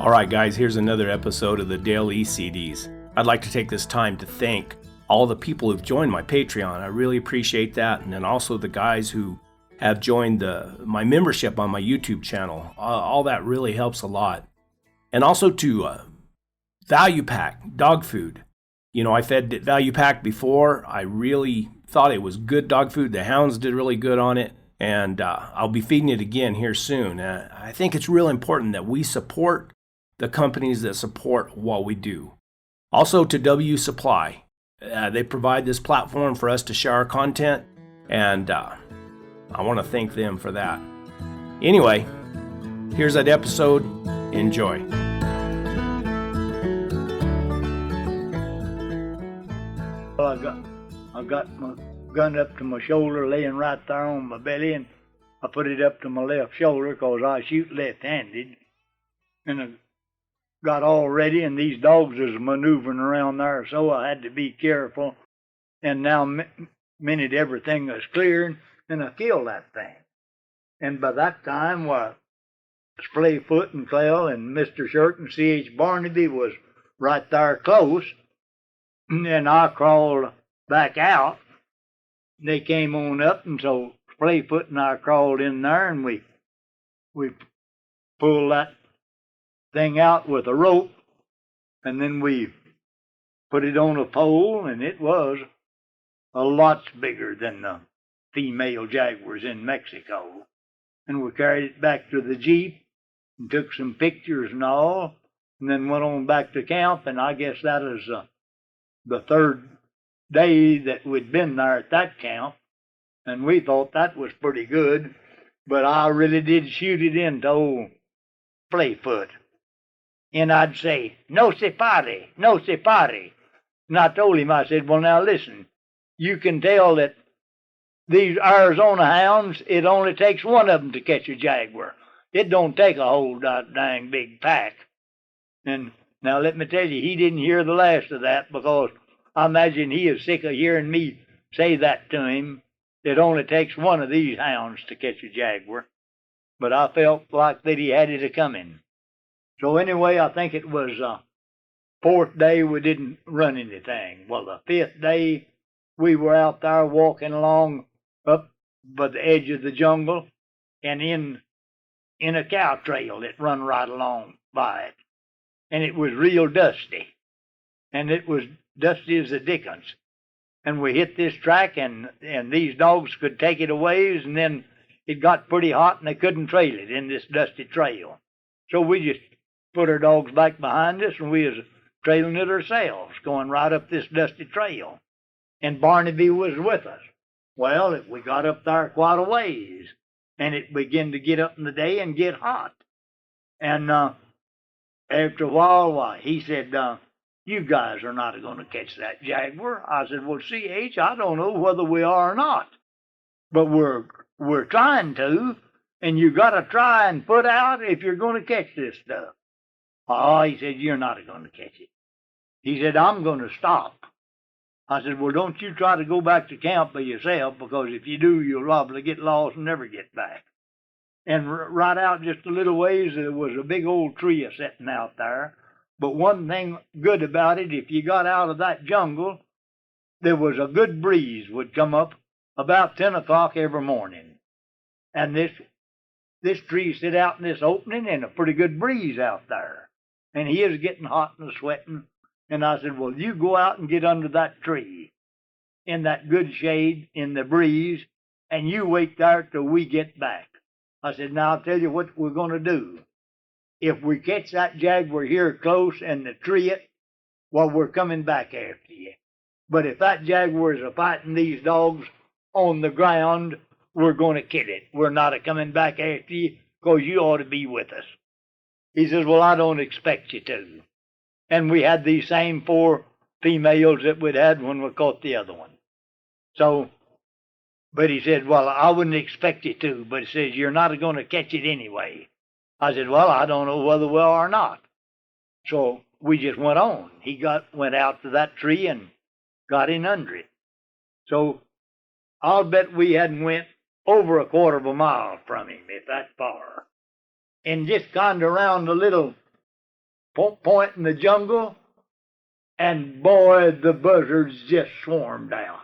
All right, guys, here's another episode of the Daily CDs. I'd like to take this time to thank all the people who've joined my Patreon. I really appreciate that. And then also the guys who have joined my membership on my YouTube channel. All that really helps a lot. And also to Value Pack dog food. You know, I fed Value Pack before. I really thought it was good dog food. The hounds did really good on it. And I'll be feeding it again here soon. I think it's real important that we support the companies that support what we do. Also to W Supply. They provide this platform for us to share our content, and I want to thank them for that. Anyway, here's that episode. Enjoy. Well, I got my gun up to my shoulder, laying right there on my belly, and I put it up to my left shoulder because I shoot left-handed. And I got all ready, and these dogs was maneuvering around there, so I had to be careful. And now, minute everything was cleared, and I killed that thing. And by that time, Splayfoot and Clell and Mr. Shirt and C.H. Barnaby was right there close. And then I crawled back out. They came on up, and so Splayfoot and I crawled in there, and we pulled that thing out with a rope, and then we put it on a pole, and it was a lot bigger than the female jaguars in Mexico. And we carried it back to the Jeep and took some pictures and all, and then went on back to camp. And I guess that is the third day that we'd been there at that camp, and we thought that was pretty good. But I really did shoot it into old Splayfoot. And I'd say, no se pare, no se pare. And I told him, I said, well, now listen, you can tell that these Arizona hounds, it only takes one of them to catch a jaguar. It don't take a whole dang big pack. And now let me tell you, he didn't hear the last of that, because I imagine he is sick of hearing me say that to him. It only takes one of these hounds to catch a jaguar. But I felt like that he had it a-coming. So anyway, I think it was fourth day we didn't run anything. Well, the fifth day we were out there walking along up by the edge of the jungle, and in a cow trail that run right along by it. And it was real dusty. And it was dusty as the dickens. And we hit this track, and these dogs could take it a ways, and then it got pretty hot and they couldn't trail it in this dusty trail. So we just put our dogs back behind us, and we was trailing it ourselves, going right up this dusty trail. And Barnaby was with us. Well, we got up there quite a ways, and it began to get up in the day and get hot. And after a while, he said, you guys are not going to catch that jaguar. I said, well, C.H., I don't know whether we are or not, but we're trying to, and you got to try and put out if you're going to catch this stuff. Oh, he said, you're not going to catch it. He said, I'm going to stop. I said, well, don't you try to go back to camp by yourself, because if you do, you'll probably get lost and never get back. And right out just a little ways, there was a big old tree sitting out there. But one thing good about it, if you got out of that jungle, there was a good breeze would come up about 10 o'clock every morning. And this tree sit out in this opening, and a pretty good breeze out there. And he is getting hot and sweating. And I said, well, you go out and get under that tree in that good shade in the breeze, and you wait there till we get back. I said, now I'll tell you what we're going to do. If we catch that jaguar here close and the tree it, well, we're coming back after you. But if that jaguar is fighting these dogs on the ground, we're going to kill it. We're not coming back after you, because you ought to be with us. He says, well, I don't expect you to. And we had these same 4 females that we'd had when we caught the other one. So, but he said, well, I wouldn't expect you to, but he says, you're not going to catch it anyway. I said, well, I don't know whether we are or not. So we just went on. He went out to that tree and got in under it. So I'll bet we hadn't went over a quarter of a mile from him, if that far. And just kind of around a little point in the jungle, and boy, the buzzards just swarmed out.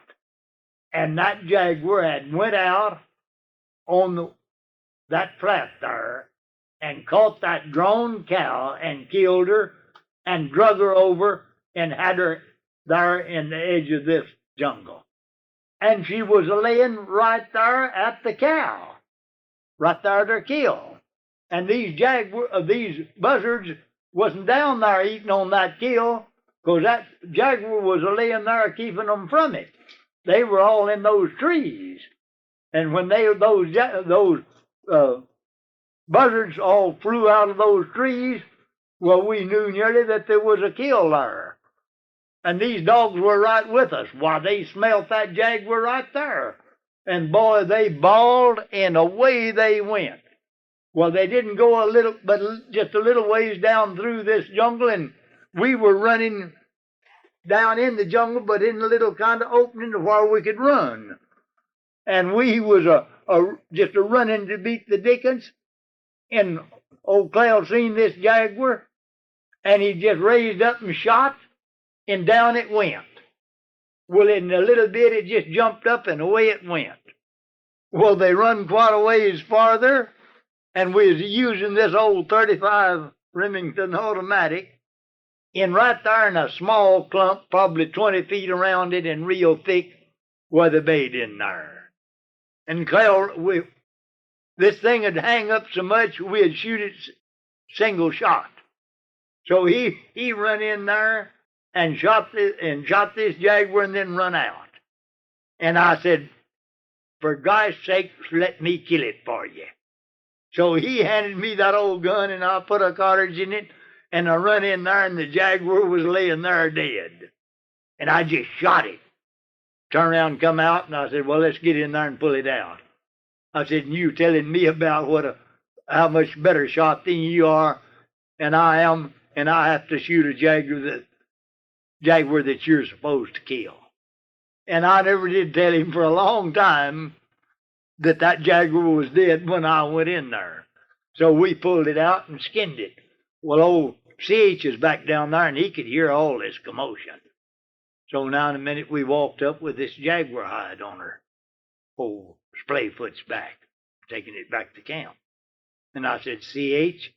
And that jaguar had went out on that flat there and caught that grown cow and killed her and drug her over and had her there in the edge of this jungle. And she was laying right there at the cow, right there to kill. And these buzzards wasn't down there eating on that kill, because that jaguar was laying there keeping them from it. They were all in those trees. And when those buzzards all flew out of those trees, well, we knew nearly that there was a kill there. And these dogs were right with us. Why, they smelt that jaguar right there. And boy, they bawled, and away they went. Well, they didn't go just a little ways down through this jungle, and we were running down in the jungle, but in a little kind of opening to where we could run. And we was just a running to beat the dickens. And old Cloud seen this jaguar, and he just raised up and shot, and down it went. Well, in a little bit, it just jumped up, and away it went. Well, they run quite a ways farther, and we was using this old 35 Remington automatic, and right there in a small clump, probably 20 feet around it and real thick, were the bait in there. And this thing would hang up so much, we'd shoot it single shot. So he run in there and shot this jaguar and then run out. And I said, for God's sake, let me kill it for you. So he handed me that old gun, and I put a cartridge in it, and I run in there, and the jaguar was laying there dead. And I just shot it. Turned around and come out, and I said, well, let's get in there and pull it out. I said, and you telling me about how much better shot than you are, and I am, and I have to shoot a jaguar that you're supposed to kill. And I never did tell him for a long time that jaguar was dead when I went in there. So we pulled it out and skinned it. Well, old C.H. is back down there, and he could hear all this commotion. So now in a minute we walked up with this jaguar hide on her old Splayfoot's back, taking it back to camp. And I said, C.H.,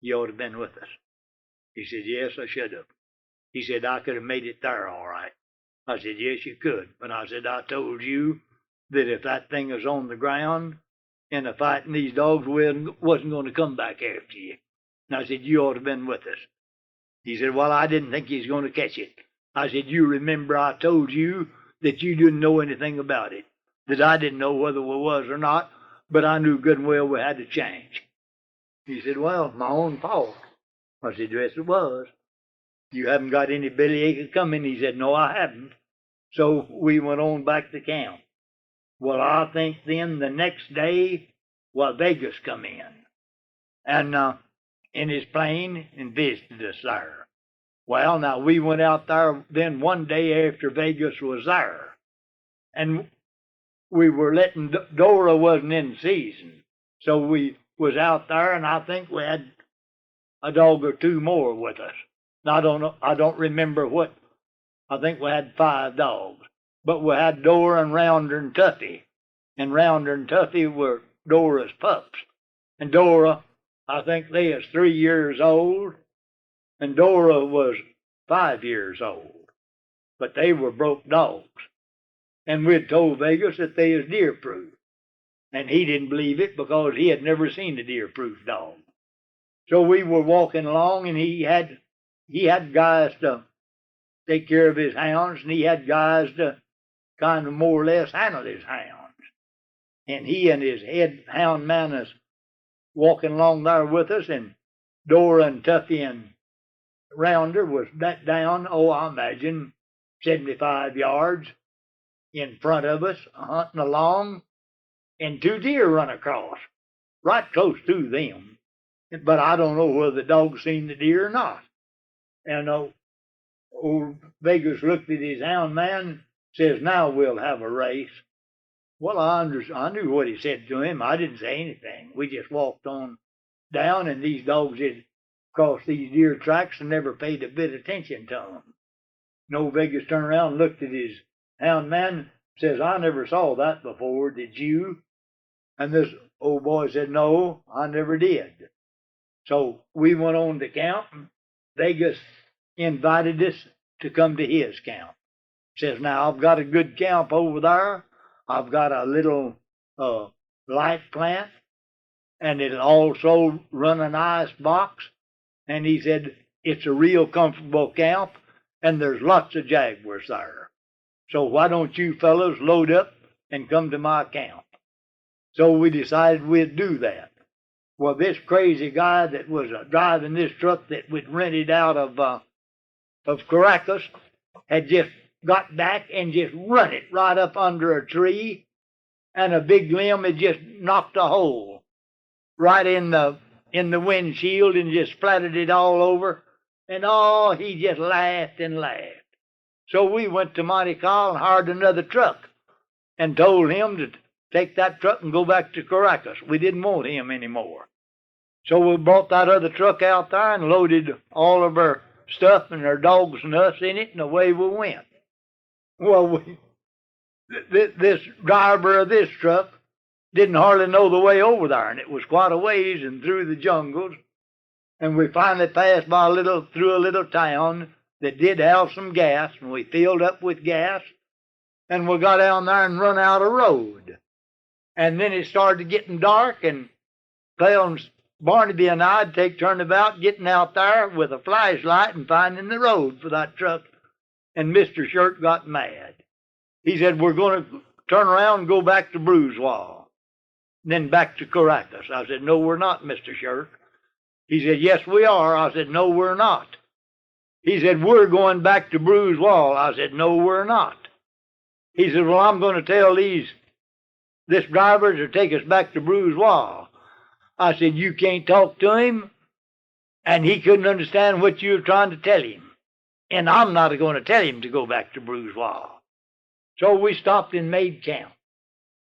you ought to have been with us. He said, yes, I should have. He said, I could have made it there all right. I said, yes, you could. But I said, I told you that if that thing was on the ground and a fighting these dogs wasn't going to come back after you. And I said, you ought to have been with us. He said, well, I didn't think he was going to catch it. I said, you remember I told you that you didn't know anything about it, that I didn't know whether it was or not, but I knew good and well we had to change. He said, well, my own fault. I said, yes, it was. You haven't got any bellyache coming? He said, no, I haven't. So we went on back to camp. Well, I think then the next day, Vegas come in and his plane and visited us there. Well, now we went out there then one day after Vegas was there, and we were letting Dora wasn't in season, so we was out there, and I think we had a dog or two more with us. Now, I don't remember what. I think we had 5 dogs, but we had Dora and Rounder and Tuffy, and Rounder and Tuffy were Dora's pups, and Dora, I think they was 3 years old, and Dora was 5 years old, but they were broke dogs. And we'd told Vegas that they was deer-proof, and he didn't believe it because he had never seen a deer-proof dog. So we were walking along, and he had guys to take care of his hounds, and he had guys to kind of more or less handle his hounds. And he and his head hound man is walking along there with us, and Dora and Tuffy and Rounder was that down, I imagine 75 yards in front of us, hunting along, and 2 deer run across, right close to them. But I don't know whether the dog seen the deer or not. And old Vegas looked at his hound man, says, now we'll have a race. Well, I knew what he said to him. I didn't say anything. We just walked on down, and these dogs had across these deer tracks and never paid a bit of attention to them. No, Vegas turned around and looked at his hound man, says, I never saw that before, did you? And this old boy said, no, I never did. So we went on to camp. Vegas invited us to come to his camp. Says, now I've got a good camp over there. I've got a little light plant, and it'll also run an ice box. And he said, it's a real comfortable camp, and there's lots of jaguars there. So why don't you fellows load up and come to my camp? So we decided we'd do that. Well, this crazy guy that was driving this truck that we'd rented out of Caracas had just got back and just run it right up under a tree, and a big limb had just knocked a hole right in the windshield and just splattered it all over. And oh, he just laughed and laughed. So we went to Monte Carlo and hired another truck and told him to take that truck and go back to Caracas. We didn't want him anymore. So we brought that other truck out there and loaded all of our stuff and our dogs and us in it, and away we went. Well, this driver of this truck didn't hardly know the way over there, and it was quite a ways and through the jungles. And we finally passed by through a little town that did have some gas, and we filled up with gas, and we got down there and run out of road. And then it started getting dark, and Barnaby and I'd take turnabout getting out there with a flashlight and finding the road for that truck. And Mr. Shirt got mad. He said, we're going to turn around and go back to Bruzois, then back to Caracas. I said, no, we're not, Mr. Shirt. He said, yes, we are. I said, no, we're not. He said, we're going back to Bruzois. I said, no, we're not. He said, well, I'm going to tell this driver to take us back to Bruzois. I said, you can't talk to him, and he couldn't understand what you were trying to tell him. And I'm not going to tell him to go back to Bruzois. So we stopped and made camp.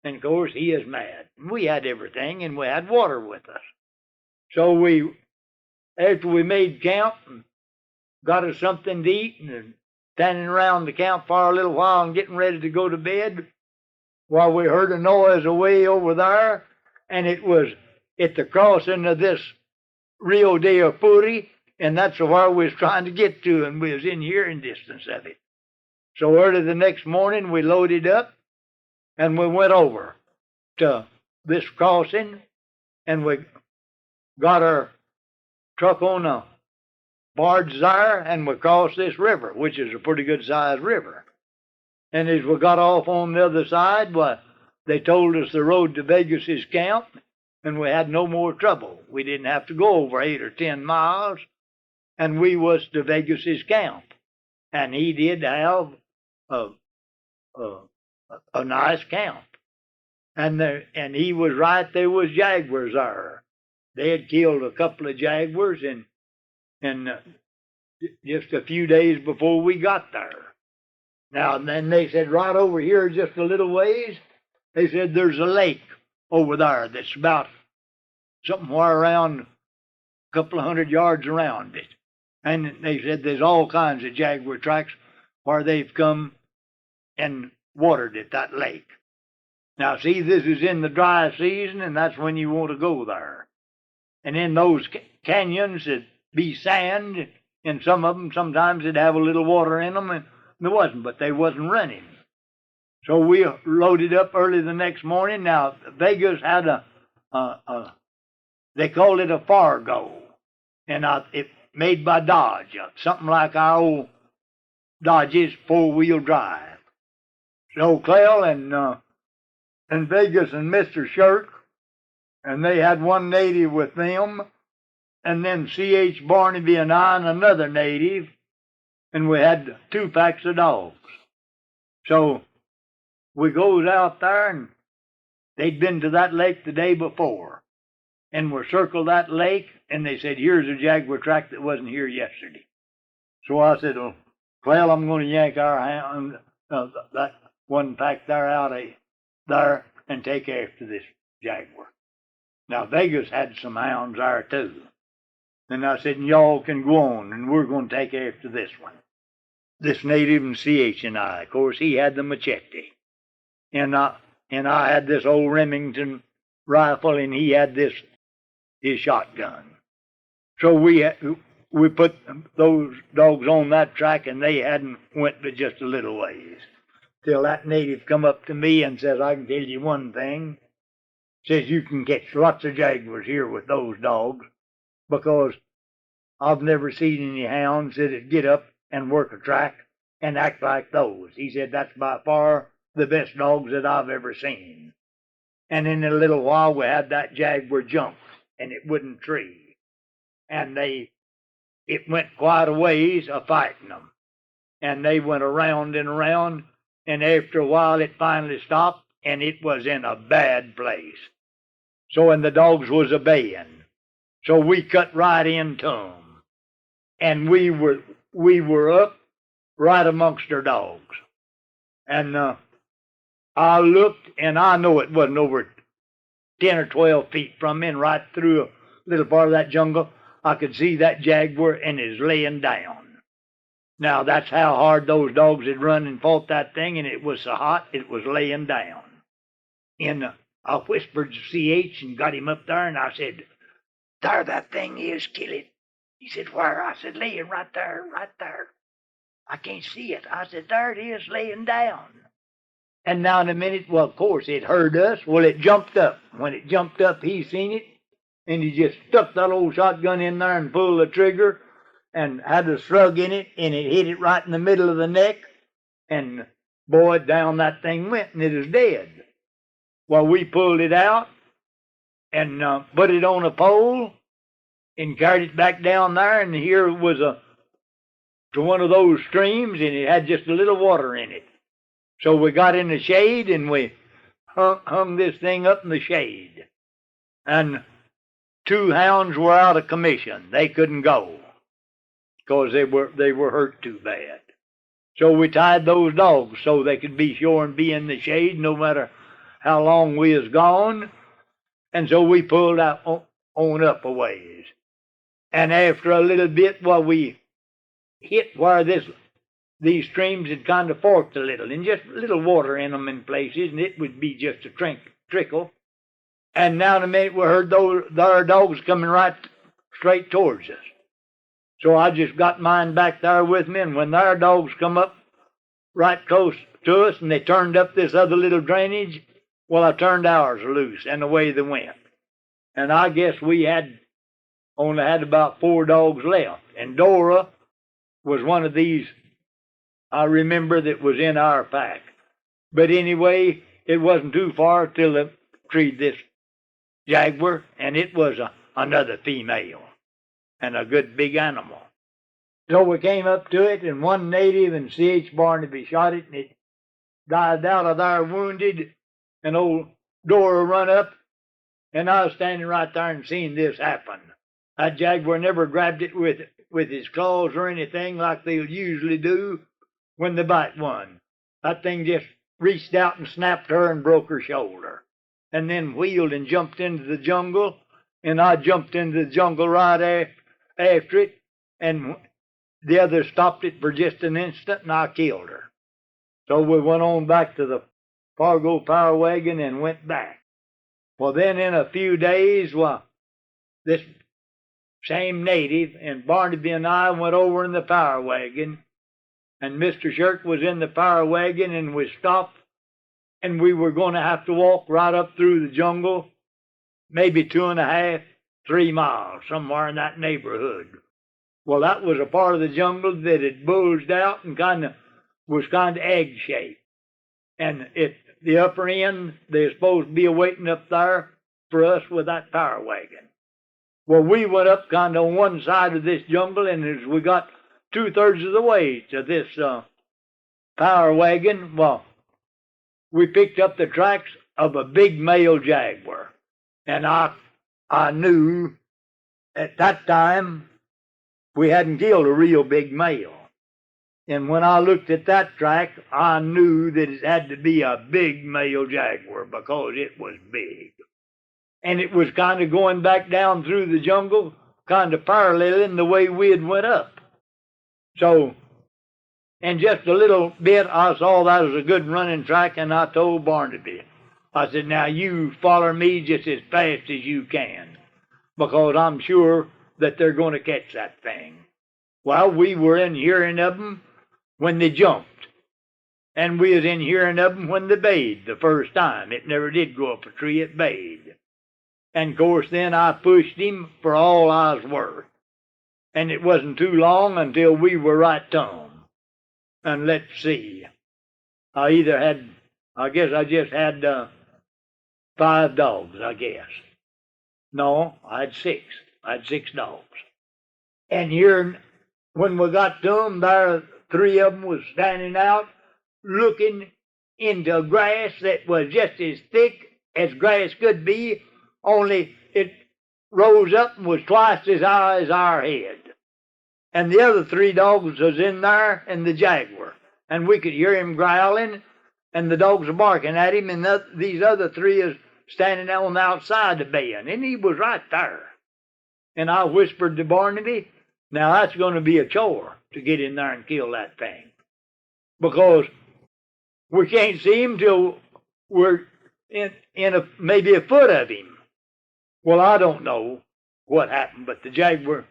And of course, he is mad. We had everything, and we had water with us. So after we made camp and got us something to eat and standing around the campfire a little while and getting ready to go to bed, while we heard a noise away over there, and it was at the crossing of this Rio de Apure, and that's where we was trying to get to, and we was in hearing distance of it. So early the next morning, we loaded up, and we went over to this crossing, and we got our truck on a barge there, and we crossed this river, which is a pretty good-sized river. And as we got off on the other side, well, they told us the road to Vegas's camp, and we had no more trouble. We didn't have to go over 8 or 10 miles, and we was to Vegas's camp. And he did have a nice camp. And he was right, there was jaguars there. They had killed a couple of jaguars and just a few days before we got there. Now, and then they said, right over here, just a little ways, they said there's a lake over there that's about somewhere around a couple of 100 yards around it. And they said there's all kinds of jaguar tracks where they've come and watered at that lake. Now, see, this is in the dry season, and that's when you want to go there. And in those canyons, it'd be sand, and some of them, sometimes it'd have a little water in them, and there wasn't, but they wasn't running. So we loaded up early the next morning. Now, Vegas had they called it a Fargo, and it made by Dodge, something like our old Dodge's 4-wheel drive. So Clell and Vegas and Mr. Shirk, and they had one native with them, and then C.H. Barnaby and I and another native, and we had 2 packs of dogs. So we goes out there, and they'd been to that lake the day before, and we circled that lake, and they said, here's a jaguar track that wasn't here yesterday. So I said, well, I'm going to yank our hound, that 1 pack there out of there and take after this jaguar. Now, Vegas had some hounds there, too. And I said, y'all can go on, and we're going to take after this one. This native and CH and I, of course, he had the machete. And I had this old Remington rifle, and he had his shotgun. So we put those dogs on that track, and they hadn't went but just a little ways. Till that native come up to me and says, I can tell you one thing. Says, you can catch lots of jaguars here with those dogs, because I've never seen any hounds that'd get up and work a track and act like those. He said, that's by far the best dogs that I've ever seen. And in a little while, we had that jaguar jump, and it wouldn't tree. And it went quite a ways a fighting them. And they went around and around, and after a while, it finally stopped, and it was in a bad place. So, and the dogs was obeying. So we cut right into them. And we were up right amongst their dogs. And I looked, and I know it wasn't over 10 or 12 feet from me, and right through a little part of that jungle, I could see that jaguar, and is laying down. Now, that's how hard those dogs had run and fought that thing, and it was so hot, it was laying down. And I whispered to CH and got him up there, and I said, there that thing is, kill it. He said, where? I said, laying right there, right there. I can't see it. I said, there it is, laying down. And now in a minute, well, of course, it heard us. Well, it jumped up. When it jumped up, he seen it, and he just stuck that old shotgun in there and pulled the trigger and had a slug in it, and it hit it right in the middle of the neck, and boy, down that thing went, and it was dead. Well, we pulled it out and put it on a pole and carried it back down there, and here it was to one of those streams, and it had just a little water in it. So we got in the shade, and we hung this thing up in the shade. And 2 hounds were out of commission. They couldn't go because they were hurt too bad. So we tied those dogs so they could be sure and be in the shade no matter how long we was gone. And so we pulled out on up a ways. And after a little bit, well, we hit where these streams had kind of forked a little, and just a little water in them in places, and it would be just a trickle. And now in a minute, we heard our dogs coming right straight towards us. So I just got mine back there with me, and when their dogs come up right close to us, and they turned up this other little drainage, well, I turned ours loose, and away they went. And I guess we only had about 4 dogs left. And Dora was one of these, I remember, that was in our pack. But anyway, it wasn't too far till they treed this jaguar, and it was another female, and a good big animal. So we came up to it, and one native and C.H. Barnaby shot it, and it died out of there wounded, and old Dora run up, and I was standing right there and seeing this happen. That jaguar never grabbed it with his claws or anything like they'll usually do when they bite one. That thing just reached out and snapped her and broke her shoulder, and then wheeled and jumped into the jungle, and I jumped into the jungle right after it, and the other stopped it for just an instant, and I killed her. So we went on back to the Fargo Power Wagon and went back. Well, then in a few days, well, this same native and Barnaby and I went over in the Power Wagon, and Mr. Shirk was in the Power Wagon, and we stopped, and we were going to have to walk right up through the jungle, maybe 2.5, 3 miles, somewhere in that neighborhood. Well, that was a part of the jungle that had bulged out and was kind of egg-shaped. And at the upper end, they're supposed to be waiting up there for us with that Power Wagon. Well, we went up kind of on one side of this jungle, and as we got 2/3 of the way to this Power Wagon, well, we picked up the tracks of a big male jaguar. And I knew at that time we hadn't killed a real big male. And when I looked at that track, I knew that it had to be a big male jaguar because it was big. And it was kind of going back down through the jungle, kind of paralleling the way we had went up. So, in just a little bit, I saw that was a good running track, and I told Barnaby, I said, now you follow me just as fast as you can, because I'm sure that they're going to catch that thing. Well, we were in hearing of them when they jumped, and we was in hearing of them when they bayed the first time. It never did go up a tree, it bayed. And of course then I pushed him for all I was worth. And it wasn't too long until we were right to him. And let's see, I guess I just had 5 dogs, I guess. No, I had 6. I had 6 dogs. And here, when we got to them, there 3 of them was standing out, looking into grass that was just as thick as grass could be, only it rose up and was twice as high as our head. And the other 3 dogs was in there, and the Jaguar. And we could hear him growling, and the dogs were barking at him, and these other 3 is standing on the outside of baying, and he was right there. And I whispered to Barnaby, now that's going to be a chore to get in there and kill that thing, because we can't see him till we're in maybe a foot of him. Well, I don't know what happened, but the Jaguar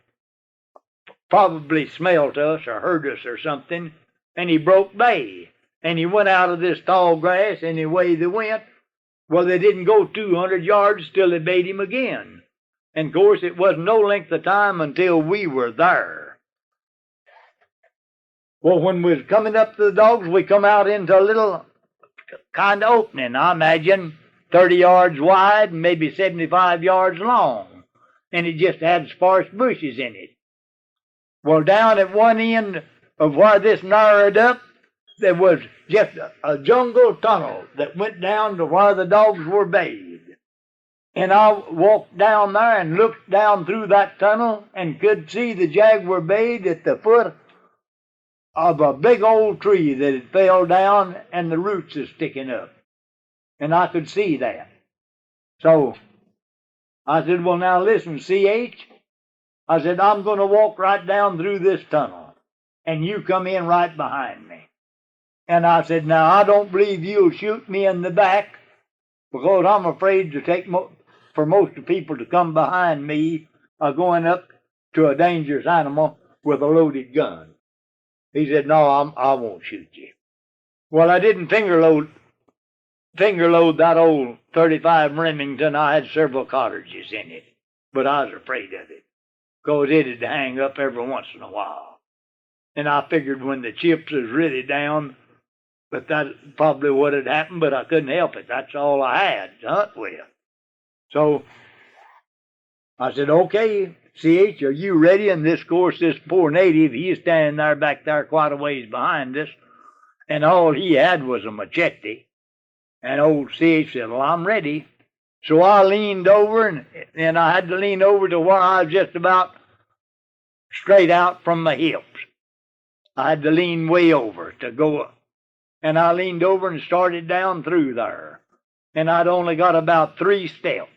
probably smelled us or heard us or something, and he broke bay. And he went out of this tall grass, and away they went. Well, they didn't go 200 yards till they bayed him again. And, of course, it wasn't no length of time until we were there. Well, when we was coming up to the dogs, we come out into a little kind of opening, I imagine 30 yards wide and maybe 75 yards long. And it just had sparse bushes in it. Well, down at one end of where this narrowed up, there was just a jungle tunnel that went down to where the dogs were bayed. And I walked down there and looked down through that tunnel and could see the Jaguar bayed at the foot of a big old tree that had fell down and the roots is sticking up. And I could see that. So I said, well, now listen, C.H., I said, I'm going to walk right down through this tunnel, and you come in right behind me. And I said, now, I don't believe you'll shoot me in the back, because I'm afraid to take for most of the people to come behind me going up to a dangerous animal with a loaded gun. He said, no, I won't shoot you. Well, I didn't finger load that old 35 Remington. I had several cartridges in it, but I was afraid of it, because it'd hang up every once in a while. And I figured when the chips was really down, but that's probably what had happened, but I couldn't help it. That's all I had to hunt with. So I said, okay, C.H., are you ready? And this poor native, he's standing there back there quite a ways behind us, and all he had was a machete. And old C.H. said, well, I'm ready. So I leaned over, and I had to lean over to where I was just about straight out from my hips. I had to lean way over to go up. And I leaned over and started down through there. And I'd only got about 3 steps.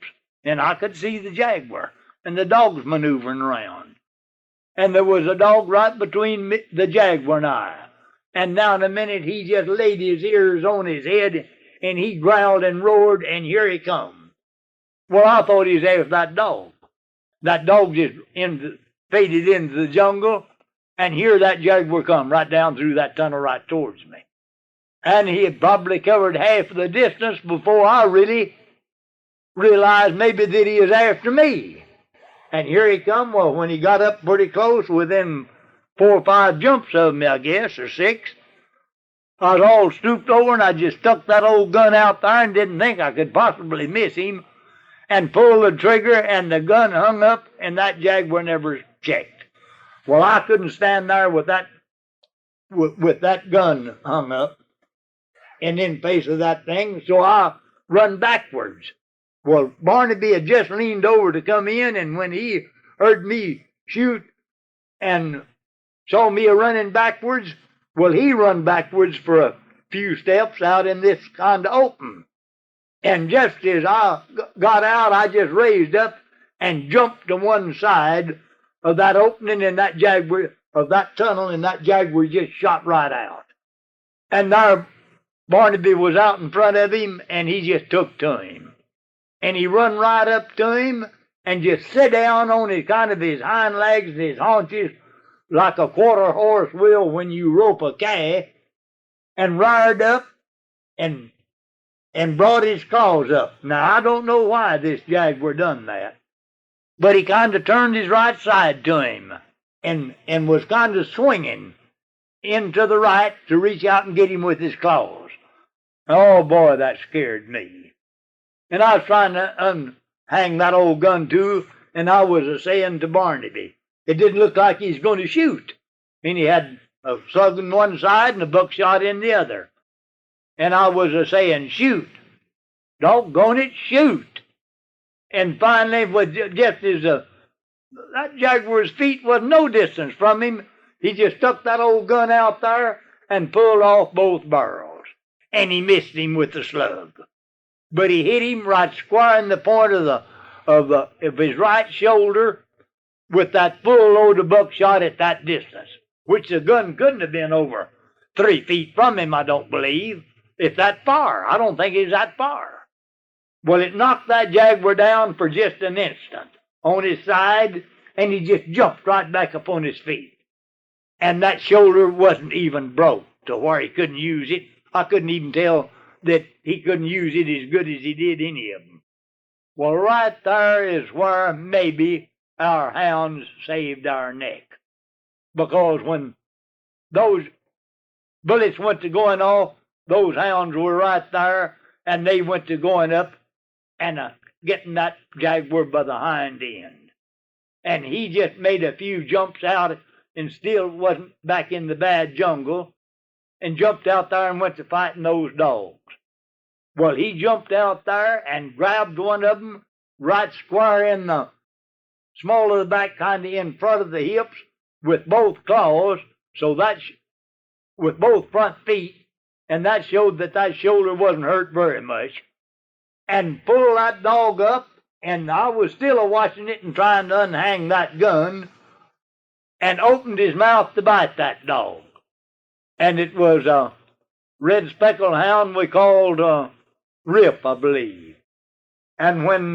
And I could see the Jaguar and the dogs maneuvering around. And there was a dog right between the Jaguar and I. And now in a minute he just laid his ears on his head, and he growled and roared, and here he come. Well, I thought he was after that dog. That dog just faded into the jungle, and here that Jaguar come right down through that tunnel right towards me. And he had probably covered half of the distance before I really realized maybe that he was after me. And here he come. Well, when he got up pretty close, within 4 or 5 jumps of me, I guess, or 6, I was all stooped over, and I just stuck that old gun out there and didn't think I could possibly miss him, and pulled the trigger, and the gun hung up, and that Jaguar never checked. Well, I couldn't stand there with that gun hung up and in face of that thing, so I run backwards. Well, Barnaby had just leaned over to come in, and when he heard me shoot and saw me running backwards, well, he run backwards for a few steps out in this kind of open. And just as I got out, I just raised up and jumped to one side of that opening in that Jaguar, of that tunnel, and that Jaguar just shot right out. And there Barnaby was out in front of him, and he just took to him. And he run right up to him and just sit down on his kind of his hind legs and his haunches like a quarter horse will when you rope a calf, and reared up and brought his claws up. Now, I don't know why this Jaguar done that, but he kind of turned his right side to him and was kind of swinging into the right to reach out and get him with his claws. Oh, boy, that scared me. And I was trying to unhang that old gun, too, and I was saying to Barnaby, it didn't look like he was going to shoot. And he had a slug in one side and a buckshot in the other. And I was saying, shoot. Doggone it, shoot. And finally, just as that Jaguar's feet was no distance from him, he just stuck that old gun out there and pulled off both barrels. And he missed him with the slug. But he hit him right square in the point of his right shoulder with that full load of buckshot at that distance, which the gun couldn't have been over 3 feet from him, I don't believe, if that far. I don't think it was that far. Well, it knocked that Jaguar down for just an instant on his side, and he just jumped right back upon his feet. And that shoulder wasn't even broke to where he couldn't use it. I couldn't even tell that he couldn't use it as good as he did any of them. Well, right there is where maybe our hounds saved our neck. Because when those bullets went to going off, those hounds were right there, and they went to going up and getting that Jaguar by the hind end. And he just made a few jumps out and still wasn't back in the bad jungle, and jumped out there and went to fighting those dogs. Well, he jumped out there and grabbed one of them right square in the small of the back, kind of in front of the hips, with both claws, so that with both front feet, and that showed that that shoulder wasn't hurt very much, and pulled that dog up, and I was still watching it and trying to unhang that gun, and opened his mouth to bite that dog. And it was a red speckled hound we called Rip, I believe. And when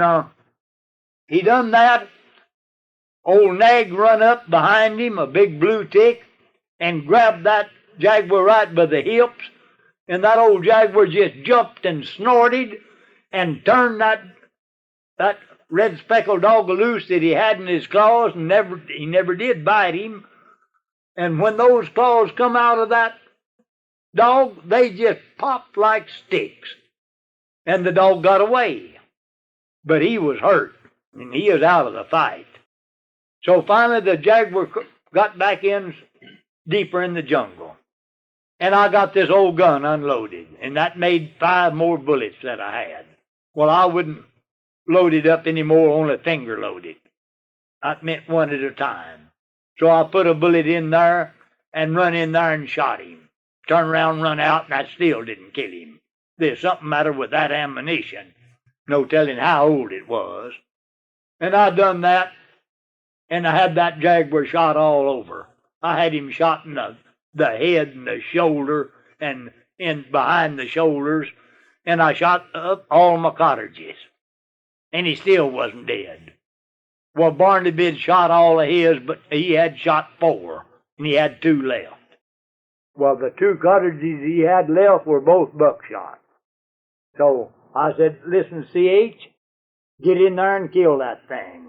he done that, old Nag run up behind him, a big blue tick, and grabbed that Jaguar right by the hips, and that old Jaguar just jumped and snorted and turned that red speckled dog loose that he had in his claws, and he never did bite him. And when those claws come out of that dog, they just popped like sticks. And the dog got away. But he was hurt, and he was out of the fight. So finally the Jaguar got back in deeper in the jungle. And I got this old gun unloaded, and that made 5 more bullets that I had. Well, I wouldn't load it up anymore, only finger load it. That meant one at a time. So I put a bullet in there and run in there and shot him. Turned around and run out, and I still didn't kill him. There's something matter with that ammunition. No telling how old it was. And I done that, and I had that Jaguar shot all over. I had him shot in the head and the shoulder and in behind the shoulders, and I shot up all my cartridges. And he still wasn't dead. Well, Barnaby had shot all of his, but he had shot 4, and he had 2 left. Well, the 2 cartridges he had left were both buckshot. So I said, listen, C.H., get in there and kill that thing.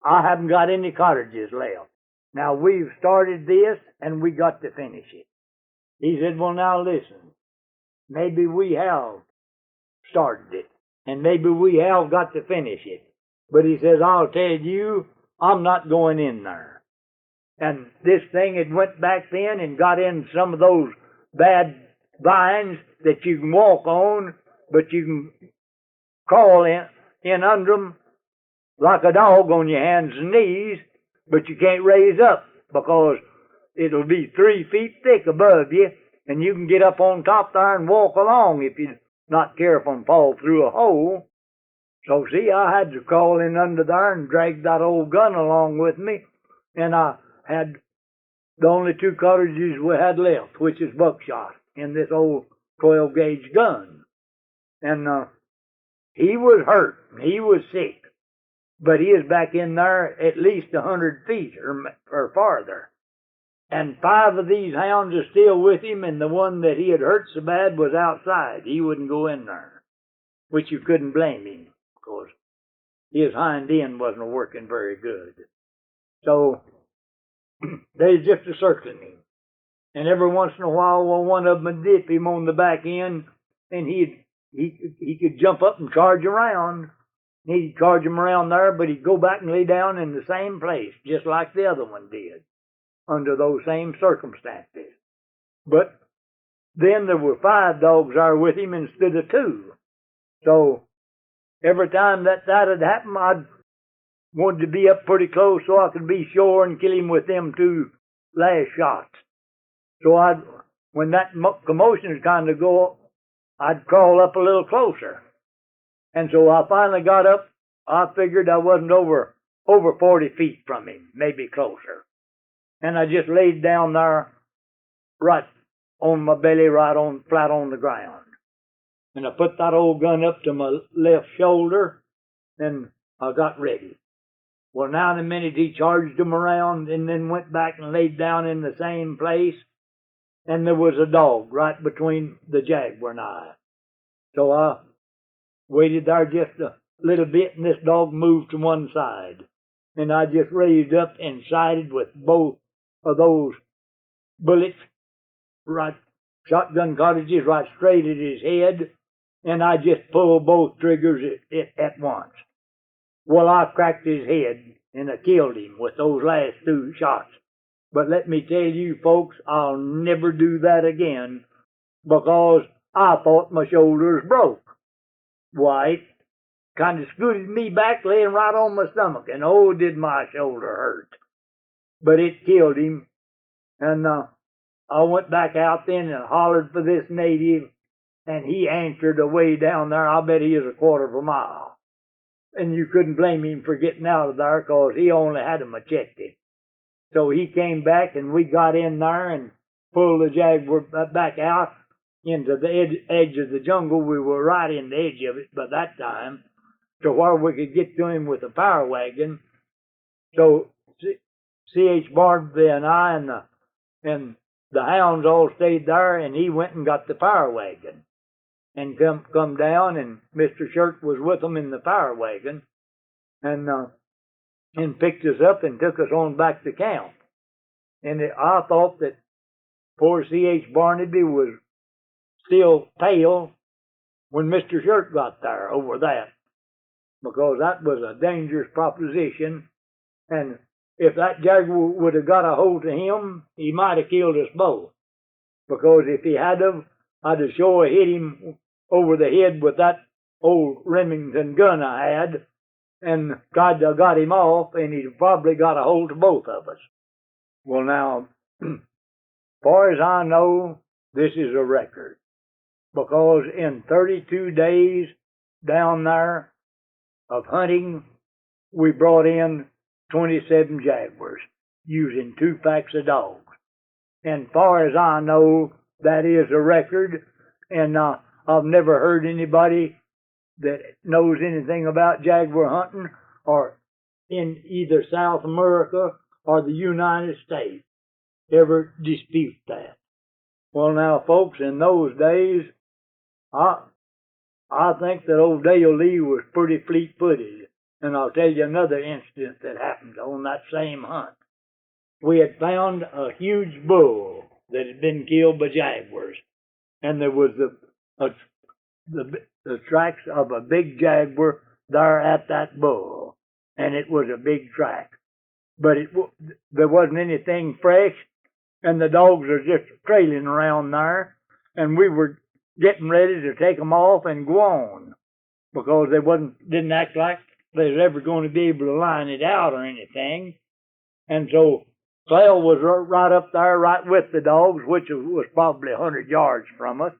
I haven't got any cartridges left. Now, we've started this, and we got to finish it. He said, well, now listen, maybe we have started it, and maybe we have got to finish it. But he says, I'll tell you, I'm not going in there. And this thing had went back then and got in some of those bad vines that you can walk on, but you can crawl in under them like a dog on your hands and knees, but you can't raise up because it'll be 3 feet thick above you, and you can get up on top there and walk along if you're not careful and fall through a hole. So, see, I had to crawl in under there and drag that old gun along with me and I had the only 2 cartridges we had left, which is buckshot, in this old 12-gauge gun. And he was hurt, he was sick, but he is back in there at least 100 feet or farther. And 5 of these hounds are still with him, and the one that he had hurt so bad was outside. He wouldn't go in there, which you couldn't blame him, because his hind end wasn't working very good. So they just a circling him. And every once in a while, one of them would dip him on the back end, and he could jump up and charge around. He'd charge him around there, but he'd go back and lay down in the same place, just like the other one did, under those same circumstances. But then there were 5 dogs there with him instead of 2. So every time that had happened, I'd wanted to be up pretty close so I could be sure and kill him with them 2 last shots. So when that commotion kind of go up, I'd crawl up a little closer. And so I finally got up. I figured I wasn't over 40 feet from him, maybe closer. And I just laid down there right on my belly, flat on the ground. And I put that old gun up to my left shoulder, and I got ready. Well, now in a minute he charged them around and then went back and laid down in the same place. And there was a dog right between the Jaguar and I. So I waited there just a little bit, and this dog moved to one side. And I just raised up and sighted with both of those bullets, right, shotgun cartridges, right straight at his head. And I just pulled both triggers at once. Well, I cracked his head, and I killed him with those last 2 shots. But let me tell you, folks, I'll never do that again, because I thought my shoulders broke. Why, it kind of scooted me back, laying right on my stomach, and oh, did my shoulder hurt. But it killed him, and I went back out then and hollered for this native, and he answered away down there. I bet he is a quarter of a mile. And you couldn't blame him for getting out of there, because he only had a machete. So he came back, and we got in there and pulled the Jaguar back out into the edge of the jungle. We were right in the edge of it by that time, to where we could get to him with a power wagon. So C.H. Barnaby and I and the hounds all stayed there, and he went and got the power wagon and come down, and Mr. Shirk was with them in the power wagon, and picked us up and took us on back to camp. And I thought that poor C.H. Barnaby was still pale when Mr. Shirk got there over that, because that was a dangerous proposition. And if that Jaguar would have got a hold of him, he might have killed us both. Because if he had have, I'd have sure hit him over the head with that old Remington gun I had, and tried to have got him off, and he'd probably got a hold of both of us. Well, now, far as I know, this is a record, because in 32 days down there of hunting, we brought in 27 Jaguars using 2 packs of dogs. And far as I know, that is a record, and I've never heard anybody that knows anything about Jaguar hunting, or in either South America or the United States, ever dispute that. Well, now, folks, in those days, I think that old Dale Lee was pretty fleet-footed. And I'll tell you another incident that happened on that same hunt. We had found a huge bull that had been killed by Jaguars, and there was the tracks of a big Jaguar there at that bull, and it was a big track. But there wasn't anything fresh, and the dogs were just trailing around there, and we were getting ready to take them off and go on, because they didn't act like they was ever going to be able to line it out or anything. And so Clell was right up there, right with the dogs, which was probably 100 yards from us.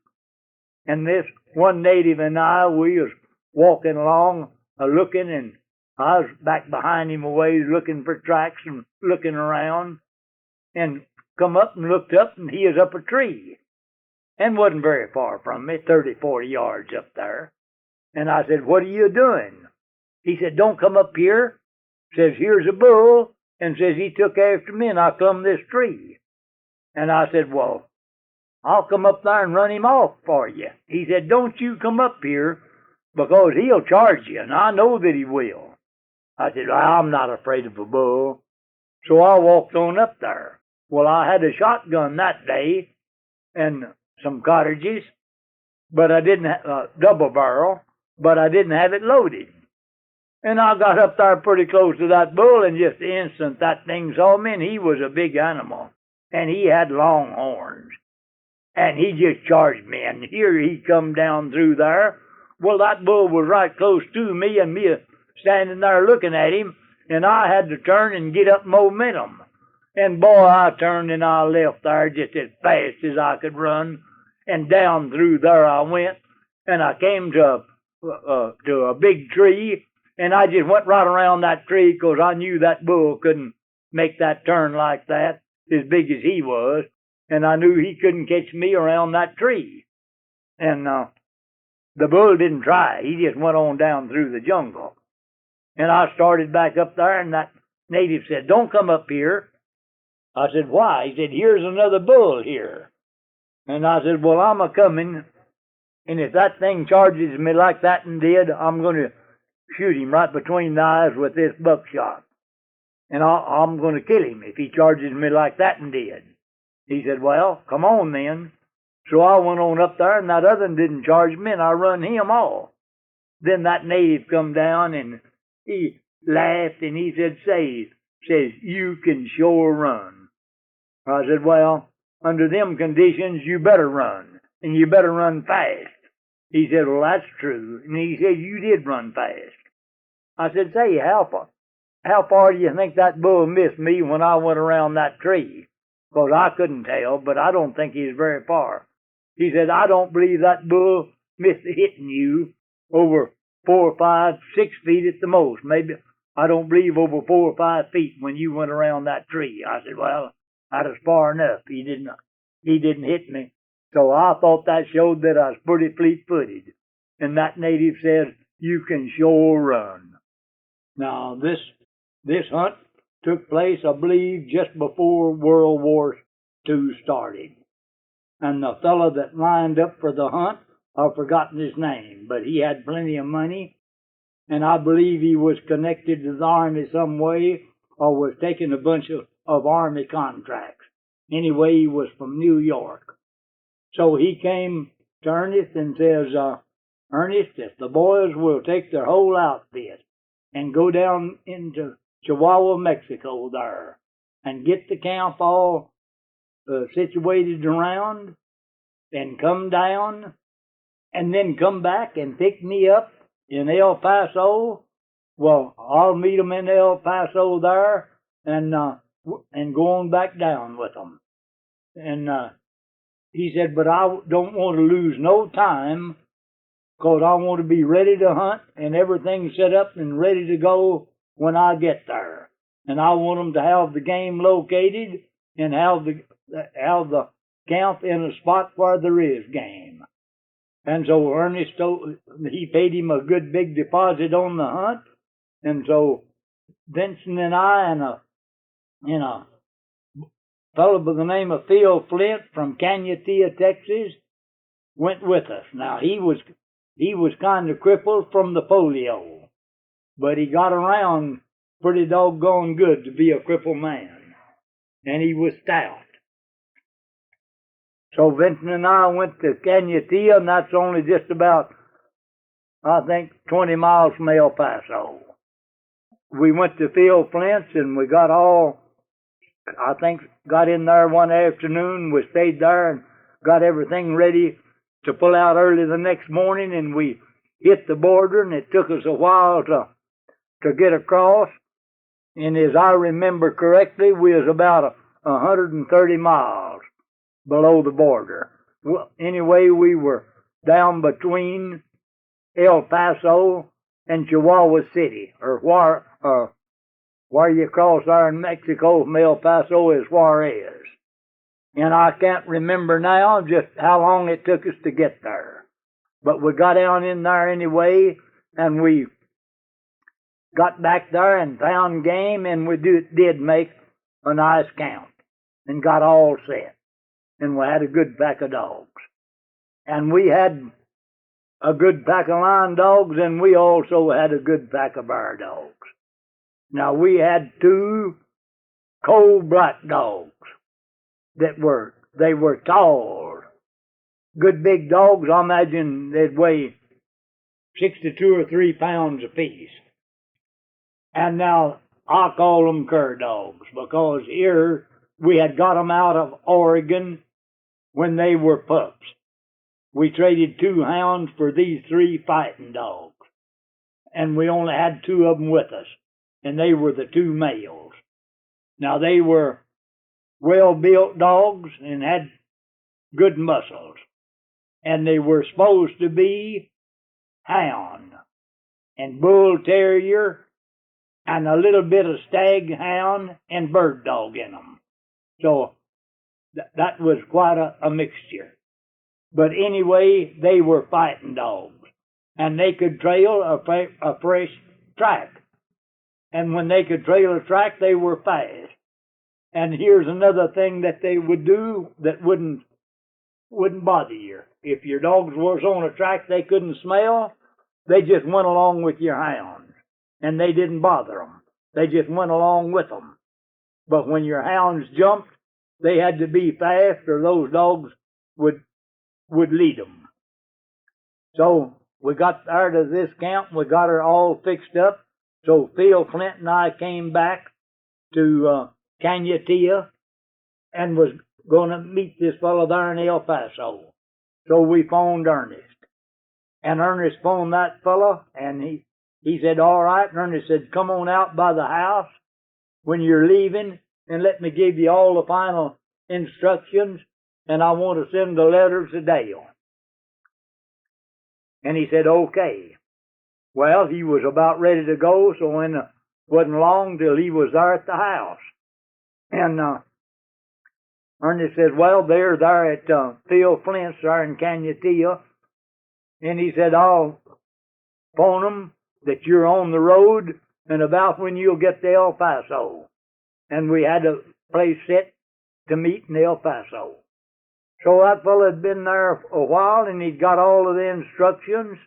And this one native and I, we was walking along, looking, and I was back behind him a ways looking for tracks and looking around, and come up and looked up, and he was up a tree and wasn't very far from me, 30, 40 yards up there. And I said, "What are you doing?" He said, "Don't come up here." Says, "Here's a bull," and says he took after me, and I climbed this tree. And I said, "Well, I'll come up there and run him off for you." He said, "Don't you come up here, because he'll charge you, and I know that he will." I said, "Well, I'm not afraid of a bull." So I walked on up there. Well, I had a shotgun that day and some cartridges, but I didn't have a double barrel, but I didn't have it loaded. And I got up there pretty close to that bull, and just the instant that thing saw me, and he was a big animal, and he had long horns, and he just charged me, and here he come down through there. Well, that bull was right close to me, and me standing there looking at him, and I had to turn and get up momentum. And boy, I turned and I left there just as fast as I could run, and down through there I went, and I came to a big tree, and I just went right around that tree, because I knew that bull couldn't make that turn like that, as big as he was, and I knew he couldn't catch me around that tree. And the bull didn't try. He just went on down through the jungle. And I started back up there, and that native said, "Don't come up here." I said, "Why?" He said, "Here's another bull here." And I said, "Well, I'm a-coming, and if that thing charges me like that and did, I'm going to shoot him right between the eyes with this buckshot. And I'm going to kill him if he charges me like that and did." He said, "Well, come on then." So I went on up there, and that other one didn't charge me, and I run him off. Then that native come down, and he laughed, and he says, "You can sure run." I said, "Well, under them conditions, you better run, and you better run fast." He said, "Well, that's true." And he said, "You did run fast." I said, "Say, how far do you think that bull missed me when I went around that tree?" Because I couldn't tell, but I don't think he was very far. He said, "I don't believe that bull missed hitting you over 4 or 5, 6 feet at the most. Maybe, I don't believe over 4 or 5 feet when you went around that tree." I said, "Well, that was far enough. He didn't hit me." So I thought that showed that I was pretty fleet-footed. And that native said, "You can sure run." Now, this hunt took place, I believe, just before World War II started. And the fellow that lined up for the hunt, I've forgotten his name, but he had plenty of money, and I believe he was connected to the Army some way, or was taking a bunch of Army contracts. Anyway, he was from New York. So he came to Ernest and says, "Ernest, if the boys will take their whole outfit and go down into Chihuahua, Mexico there, and get the camp all situated around, and come down, and then come back and pick me up in El Paso, well, I'll meet them in El Paso there, and go on back down with them." And he said, "But I don't want to lose no time, because I want to be ready to hunt and everything set up and ready to go when I get there. And I want them to have the game located and have the camp in a spot where there is game." And so Ernest he paid him a good big deposit on the hunt. And so Vincent and I and a fellow by the name of Phil Flint from Cañatía, Texas, went with us. Now he was kind of crippled from the polio, but he got around pretty doggone good to be a crippled man, and he was stout. So Vincent and I went to Cañatía, and that's only just about, I think, 20 miles from El Paso. We went to Phil Flint's, and we got in there one afternoon. We stayed there and got everything ready to pull out early the next morning, and we hit the border, and it took us a while to get across. And as I remember correctly, we was about 130 miles below the border. Well, anyway, we were down between El Paso in Chihuahua City, or where you cross there in Mexico from El Paso is Juarez. And I can't remember now just how long it took us to get there. But we got down in there anyway, and we got back there and found game, and we did make a nice count and got all set. And we had a good pack of dogs. And we had a good pack of lion dogs, and we also had a good pack of bear dogs. Now, we had 2 coal black dogs they were tall, good big dogs. I imagine they'd weigh 62 or 3 pounds apiece. And now I call them cur dogs because here we had got them out of Oregon when they were pups. We traded 2 hounds for these 3 fighting dogs, and we only had 2 of them with us, and they were the 2 males. Now, they were well-built dogs and had good muscles, and they were supposed to be hound and bull terrier and a little bit of stag hound and bird dog in them. So that was quite a mixture. But anyway, they were fighting dogs, and they could trail a fresh track. And when they could trail a track, they were fast. And here's another thing that they would do that wouldn't bother you. If your dogs was on a track they couldn't smell, they just went along with your hounds, and they didn't bother them. They just went along with them. But when your hounds jumped, they had to be fast, or those dogs would lead them. So we got there to this camp. We got her all fixed up. So Phil Flint and I came back to Cañatía and was going to meet this fellow there in El Paso. So we phoned Ernest. And Ernest phoned that fellow, and he said, all right. And Ernest said, come on out by the house when you're leaving, and let me give you all the final instructions, and I want to send the letters to Dale. And he said, okay. Well, he was about ready to go, so it wasn't long till he was there at the house. And Ernest said, well, they're there at Phil Flint's there in Cañatía. And he said, I'll phone them that you're on the road and about when you'll get to El Paso. And we had a place set to meet in El Paso. So that fellow had been there a while, and he'd got all of the instructions,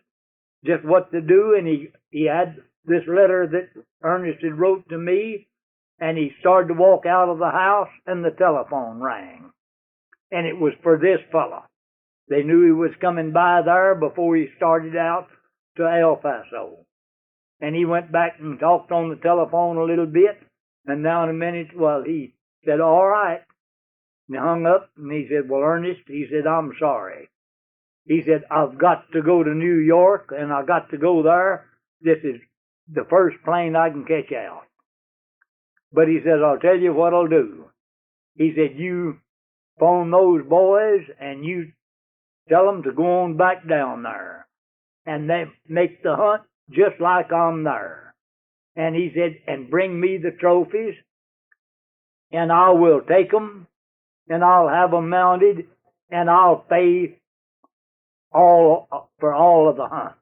just what to do, and he had this letter that Ernest had wrote to me, and he started to walk out of the house, and the telephone rang. And it was for this fellow. They knew he was coming by there before he started out to El Paso. And he went back and talked on the telephone a little bit, and now in a minute, well, he said, all right. And he hung up, and he said, well, Ernest, he said, I'm sorry. He said, I've got to go to New York, and I got to go there. This is the first plane I can catch out. But he says, I'll tell you what I'll do. He said, you phone those boys, and you tell them to go on back down there. And they make the hunt just like I'm there. And he said, and bring me the trophies, and I will take them, and I'll have them mounted, and I'll pay for all of the hunt.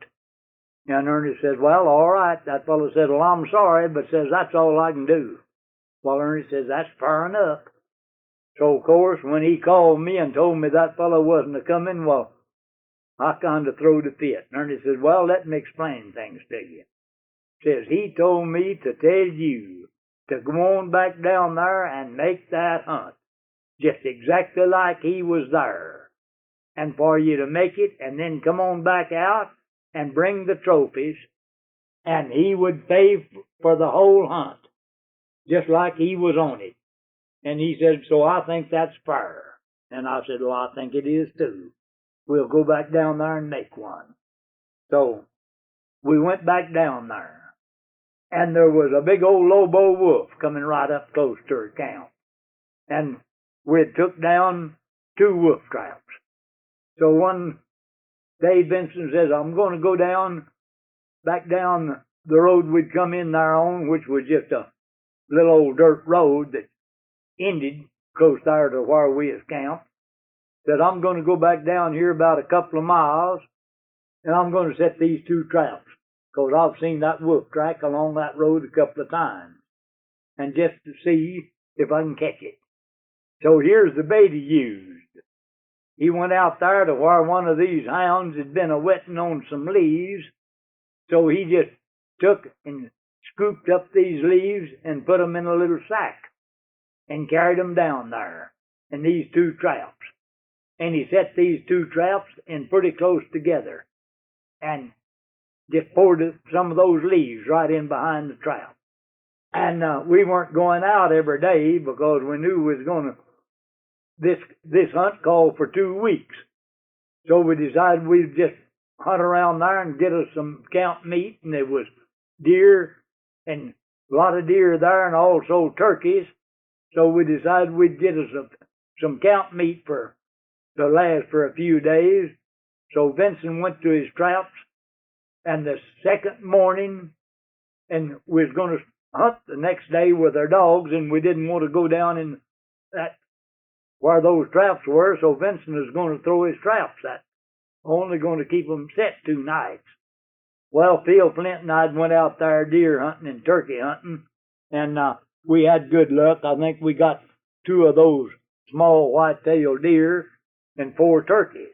And Ernest said, well, all right. That fellow said, well, I'm sorry, but says, that's all I can do. Well, Ernest says, that's fair enough. So, of course, when he called me and told me that fellow wasn't a coming, well, I kind of throwed a fit. And Ernest said, well, let me explain things to you. Says, he told me to tell you to go on back down there and make that hunt just exactly like he was there. And for you to make it and then come on back out and bring the trophies, and he would pay for the whole hunt, just like he was on it. And he said, so I think that's fair. And I said, well, I think it is too. We'll go back down there and make one. So we went back down there. And there was a big old Lobo wolf coming right up close to her camp. And we had took down 2 wolf traps. So one day Vincent says, I'm going to go down back down the road we'd come in there on, which was just a little old dirt road that ended close there to where we was camped. Said, I'm going to go back down here about a couple of miles, and I'm going to set these 2 traps, because I've seen that wolf track along that road a couple of times, and just to see if I can catch it. So here's the bait he used. He went out there to where one of these hounds had been a-wetting on some leaves, so he just took and scooped up these leaves and put them in a little sack and carried them down there in these 2 traps. And he set these 2 traps in pretty close together and just poured some of those leaves right in behind the trap. And we weren't going out every day because we knew we was going to, this hunt called for 2 weeks. So we decided we'd just hunt around there and get us some camp meat, and there was deer and a lot of deer there and also turkeys. So we decided we'd get us some camp meat to last for a few days. So Vincent went to his traps, and the second morning, and we was going to hunt the next day with our dogs, and we didn't want to go down in that where those traps were, so Vincent was going to throw his traps at, only going to keep them set 2 nights. Well, Phil Flint and I went out there deer hunting and turkey hunting, and we had good luck. I think we got 2 of those small white-tailed deer and 4 turkeys.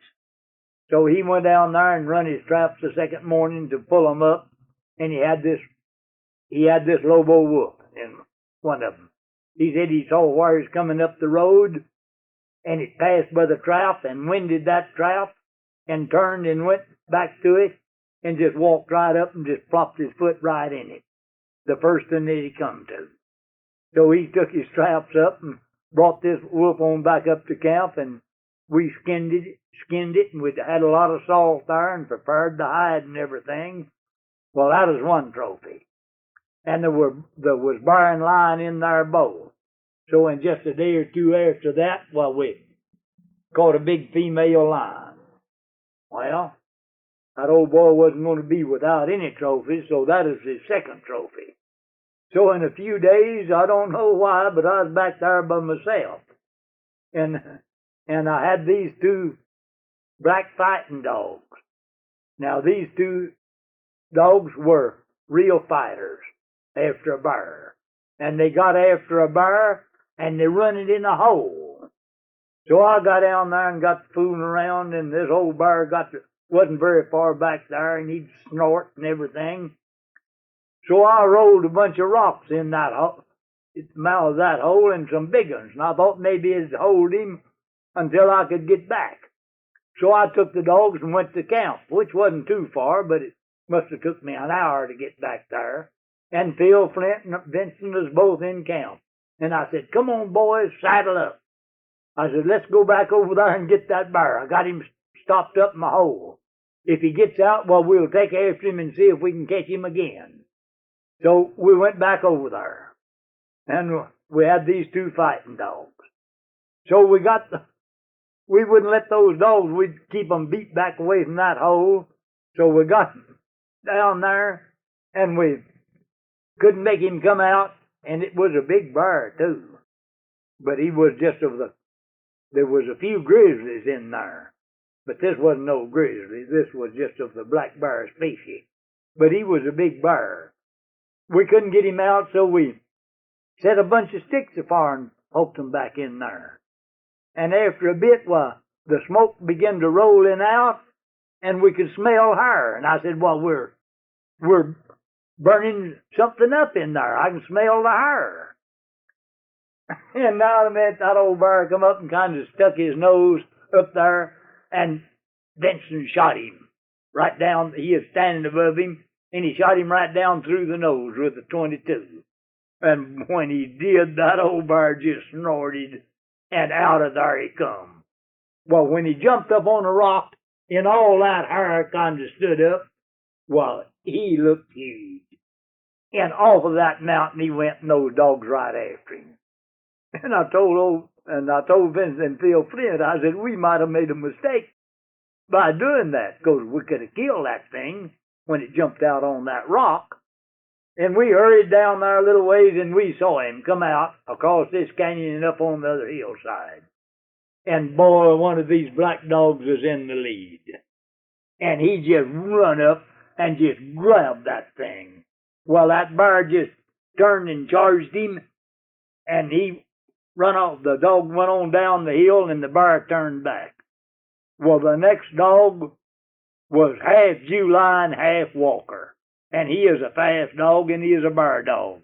So he went down there and run his traps the second morning to pull them up, and he had this Lobo wolf in one of them. He said he saw where he's coming up the road, and it passed by the trap and winded that trap and turned and went back to it and just walked right up and just plopped his foot right in it, the first one that he come to. So he took his traps up and brought this wolf on back up to camp, and we skinned it, and we'd had a lot of salt there and prepared the hide and everything. Well, that was one trophy. And there was bear and lion in there both. So in just a day or 2 after that, well, we caught a big female lion. Well, that old boy wasn't going to be without any trophies, so that is his second trophy. So in a few days, I don't know why, but I was back there by myself. And I had these 2 black fighting dogs. Now, these 2 dogs were real fighters after a bear. And they got after a bear, and they run it in a hole. So I got down there and got fooling around, and this old bear wasn't very far back there, and he'd snort and everything. So I rolled a bunch of rocks in that hole, the mouth of that hole, and some big ones, and I thought maybe it'd hold him until I could get back. So I took the dogs and went to camp, which wasn't too far, but it must have took me an hour to get back there. And Phil Flint and Vincent was both in camp. And I said, come on, boys, saddle up. I said, let's go back over there and get that bear. I got him stopped up in my hole. If he gets out, well, we'll take after him and see if we can catch him again. So we went back over there. And we had these 2 fighting dogs. So we wouldn't let those dogs, we'd keep them beat back away from that hole. So we got down there, and we couldn't make him come out, and it was a big bear, too. But he was just there was a few grizzlies in there. But this wasn't no grizzly. This was just of the black bear species. But he was a big bear. We couldn't get him out, so we set a bunch of sticks afire and poked him back in there. And after a bit, well, the smoke began to roll in out, and we could smell her. And I said, well, we're burning something up in there. I can smell the hair. And now that old bear come up and kind of stuck his nose up there, and Vincent shot him right down. He was standing above him, and he shot him right down through the nose with a .22. And when he did, that old bear just snorted, and out of there he come. Well, when he jumped up on a rock, and all that hair kind of stood up, well, he looked huge. And off of that mountain he went, and those dogs right after him. And I told Vincent and Phil Flint, I said, we might have made a mistake by doing that, because we could have killed that thing, when it jumped out on that rock. And we hurried down there a little ways, and we saw him come out across this canyon and up on the other hillside. And boy, one of these black dogs was in the lead. And he just run up and just grabbed that thing. Well, that bear just turned and charged him, and he run off. The dog went on down the hill, and the bear turned back. Well, the next dog was half Jew lion, half walker. And he is a fast dog, and he is a bear dog.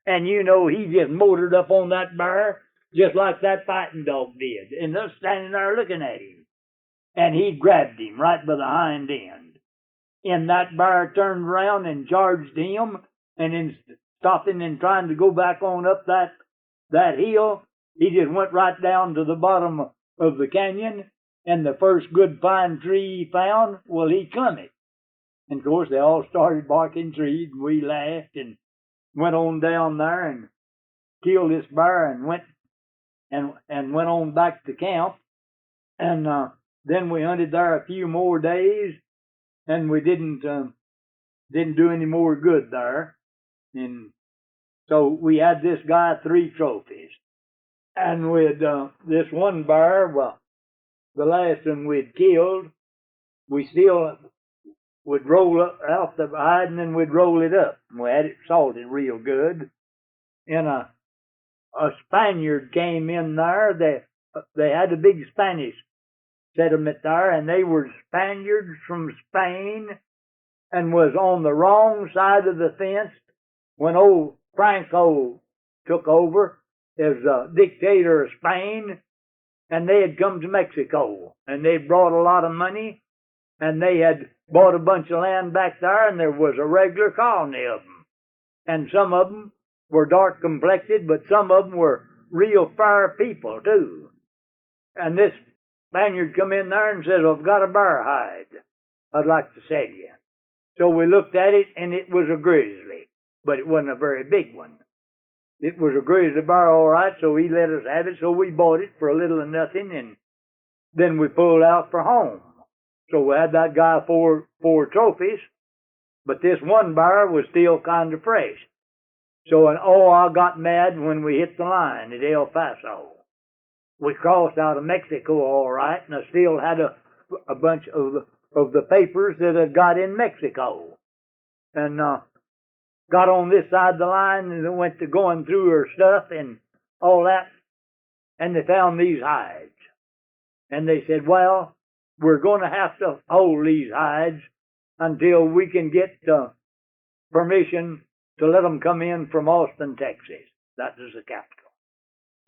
And you know, he just motored up on that bear just like that fighting dog did. And they're standing there looking at him. And he grabbed him right by the hind end. And that bear turned around and charged him. And in stopping and trying to go back on up that hill, he just went right down to the bottom of the canyon. And the first good pine tree he found, well, he come it. And of course, they all started barking trees, and we laughed and went on down there and killed this bear and went on back to camp. And then we hunted there a few more days, and we didn't do any more good there. And so we had this guy 3 trophies. And with this one bear, well, the last one we'd killed, we still would roll up out the hide, and then we'd roll it up. And we had it salted real good. And a Spaniard came in there. They had a big Spanish settlement there, and they were Spaniards from Spain, and was on the wrong side of the fence when old Franco took over as dictator of Spain. And they had come to Mexico, and they'd brought a lot of money, and they had bought a bunch of land back there, and there was a regular colony of them. And some of them were dark complected, but some of them were real fair people too. And this Spaniard come in there and said, "I've got a bear hide I'd like to sell you." So we looked at it, and it was a grizzly, but it wasn't a very big one. It was a grizzly bear, all right, so he let us have it. So we bought it for a little or nothing, and then we pulled out for home. So we had that guy four trophies, but this one bear was still kind of fresh. So, I got mad when we hit the line at El Paso. We crossed out of Mexico, all right, and I still had a bunch of the papers that I got in Mexico. And got on this side of the line, and went to going through her stuff and all that, and they found these hides. And they said, "Well, we're going to have to hold these hides until we can get permission to let them come in from Austin, Texas." That is the capital.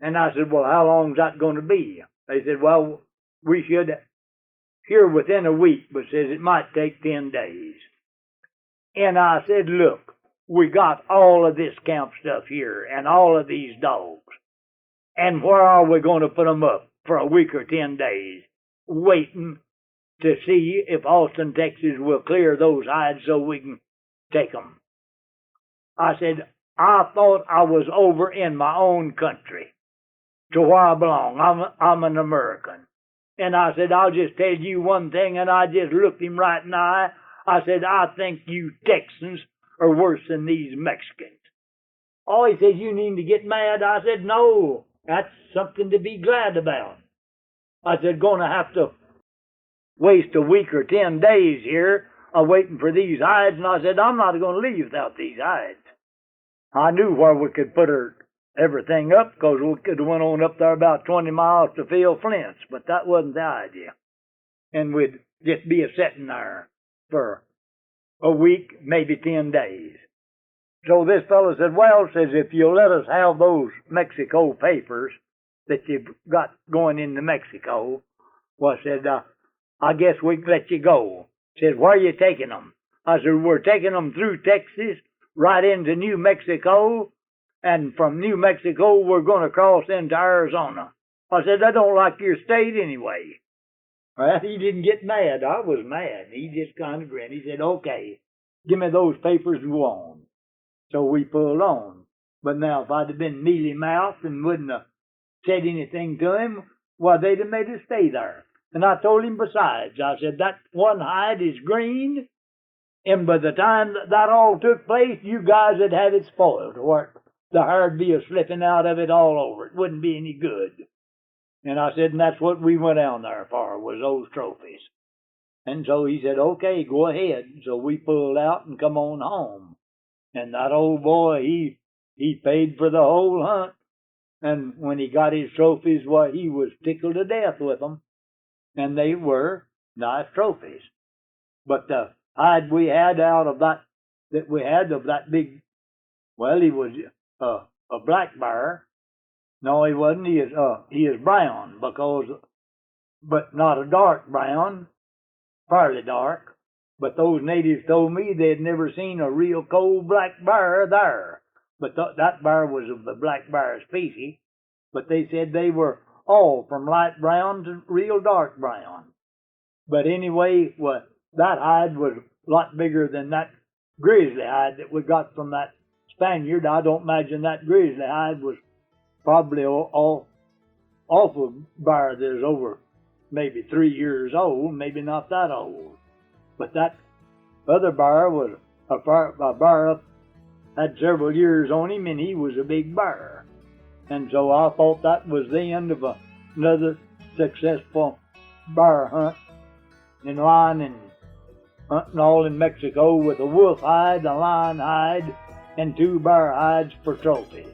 And I said, "Well, how long is that going to be?" They said, "Well, we should hear within a week, but says it might take 10 days. And I said, "Look, we got all of this camp stuff here and all of these dogs. And where are we going to put them up for a week or 10 days, waiting to see if Austin, Texas will clear those hides so we can take them?" I said, "I thought I was over in my own country, to where I belong. I'm an American." And I said, "I'll just tell you one thing," and I just looked him right in the eye. I said, "I think you Texans are worse than these Mexicans." Oh, he said, "You need to get mad." I said, "No, that's something to be glad about." I said, "Going to have to waste a week or 10 days here waiting for these hides." And I said, "I'm not going to leave without these hides." I knew where we could put everything up, because we could have went on up there about 20 miles to fill flints, but that wasn't the idea. And we'd just be sitting there for a week, maybe 10 days. So this fellow said, "Well," says, "if you'll let us have those Mexico papers that you've got going into Mexico," well, I said, "I guess we can let you go." Said, "Where are you taking them?" I said, "We're taking them through Texas, right into New Mexico, and from New Mexico, we're going to cross into Arizona." I said, "I don't like your state anyway." Well, he didn't get mad. I was mad. He just kind of grinned. He said, "Okay, give me those papers and go on." So we pulled on. But now, if I'd have been mealy-mouthed and wouldn't have said anything to him, well, they'd have made us stay there. And I told him besides, I said, "That one hide is green, And by the time that all took place, you guys would have it spoiled, or the hard be a slipping out of it all over. It wouldn't be any good. And I said, and that's what we went down there for, was those trophies. And so he said, okay, go ahead. So we pulled out and come on home. And that old boy, he paid for the whole hunt. And when he got his trophies, why, he was tickled to death with them. And they were nice trophies. But the hide we had out of that we had of that big, well, he was a black bear. No, he wasn't. He is brown, but not a dark brown, fairly dark. But those natives told me they'd never seen a real cold black bear there. But that bear was of the black bear species. But they said they were all from light brown to real dark brown. But anyway, that hide was a lot bigger than that grizzly hide that we got from that Spaniard. I don't imagine that grizzly hide was probably awful bear that is over maybe 3 years old, maybe not that old. But that other bear was a bear had several years on him, and he was a big bear. And so I thought that was the end of another successful bear hunt in line and hunting all in Mexico with a wolf hide, a lion hide, and 2 bear hides for trophies.